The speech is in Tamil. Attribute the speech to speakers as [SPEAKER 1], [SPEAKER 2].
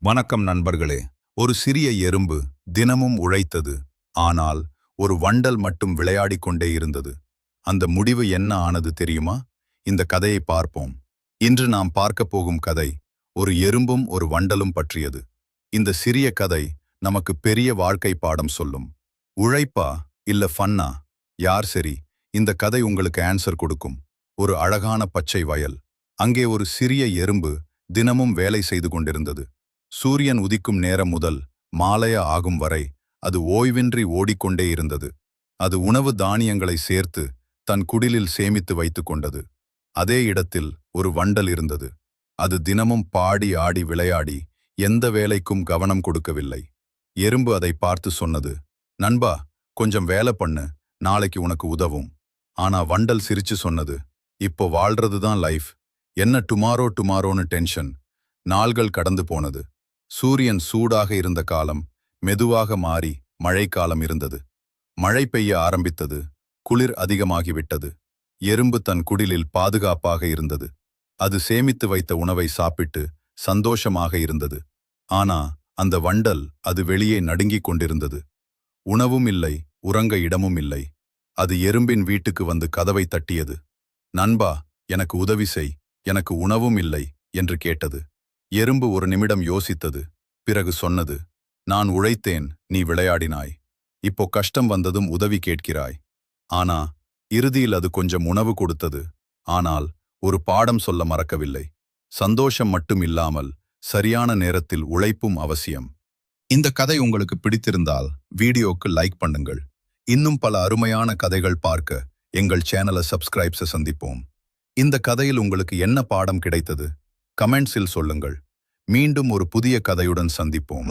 [SPEAKER 1] வணக்கம் நண்பர்களே. ஒரு சிறிய எறும்பு தினமும் உழைத்தது. ஆனால் ஒரு வண்டல் மட்டும் விளையாடிக் கொண்டே இருந்தது. அந்த முடிவு என்ன ஆனது தெரியுமா? இந்த கதையை பார்ப்போம். இன்று நாம் பார்க்கப் போகும் கதை ஒரு எறும்பும் ஒரு வண்டலும் பற்றியது. இந்த சிறிய கதை நமக்கு பெரிய வாழ்க்கை பாடம் சொல்லும். உழைப்பா இல்ல ஃபன்னா? யார் சரி? இந்த கதை உங்களுக்கு ஆன்சர் கொடுக்கும். ஒரு அழகான பச்சை வயல். அங்கே ஒரு சிறிய எறும்பு தினமும் வேலை செய்து கொண்டிருந்தது. சூரியன் உதிக்கும் நேரம் முதல் மாலைய ஆகும் வரை அது ஓய்வின்றி ஓடிக்கொண்டே இருந்தது. அது உணவு தானியங்களை சேர்த்து தன் குடிலில் சேமித்து வைத்துக் கொண்டது. அதே இடத்தில் ஒரு வண்டல் இருந்தது. அது தினமும் பாடி ஆடி விளையாடி எந்த வேலைக்கும் கவனம் கொடுக்கவில்லை. எறும்பு அதை பார்த்து சொன்னது, நண்பா, கொஞ்சம் வேலை பண்ணு, நாளைக்கு உனக்கு உதவும். ஆனா வண்டல் சிரிச்சு சொன்னது, இப்போ வாழ்றதுதான் லைஃப், என்ன டுமாரோ டுமாரோன்னு டென்ஷன். நாள்கள் கடந்து போனது. சூரியன் சூடாக இருந்த காலம் மெதுவாக மாறி மழைக்காலம் இருந்தது. மழை பெய்ய ஆரம்பித்தது. குளிர் அதிகமாகிவிட்டது. எறும்பு தன் குடிலில் பாதுகாப்பாக இருந்தது. அது சேமித்து வைத்த உணவை சாப்பிட்டு சந்தோஷமாக இருந்தது. ஆனா அந்த வண்டல் அது வெளியே நடுங்கிக் கொண்டிருந்தது. உணவும் இல்லை, உறங்க இடமும் இல்லை. அது எறும்பின் வீட்டுக்கு வந்து கதவை தட்டியது. நண்பா, எனக்கு உதவி செய், எனக்கு உணவும் இல்லை என்று கேட்டது. எறும்பு ஒரு நிமிடம் யோசித்தது. பிறகு சொன்னது, நான் உழைத்தேன், நீ விளையாடினாய். இப்போ கஷ்டம் வந்ததும் உதவி கேட்கிறாய். ஆனா இறுதியில் அது கொஞ்சம் உணவு கொடுத்தது. ஆனால் ஒரு பாடம் சொல்ல மறக்கவில்லை. சந்தோஷம் மட்டும் இல்லாமல் சரியான நேரத்தில் உழைப்பும் அவசியம். இந்த கதை உங்களுக்கு பிடித்திருந்தால் வீடியோக்கு லைக் பண்ணுங்கள். இன்னும் பல அருமையான கதைகள் பார்க்க எங்கள் சேனலை சப்ஸ்கிரைப்ஸை சந்திப்போம். இந்த கதையில் உங்களுக்கு என்ன பாடம் கிடைத்தது? கமெண்ட்ஸில் சொல்லுங்கள். மீண்டும் ஒரு புதிய கதையுடன் சந்திப்போம்.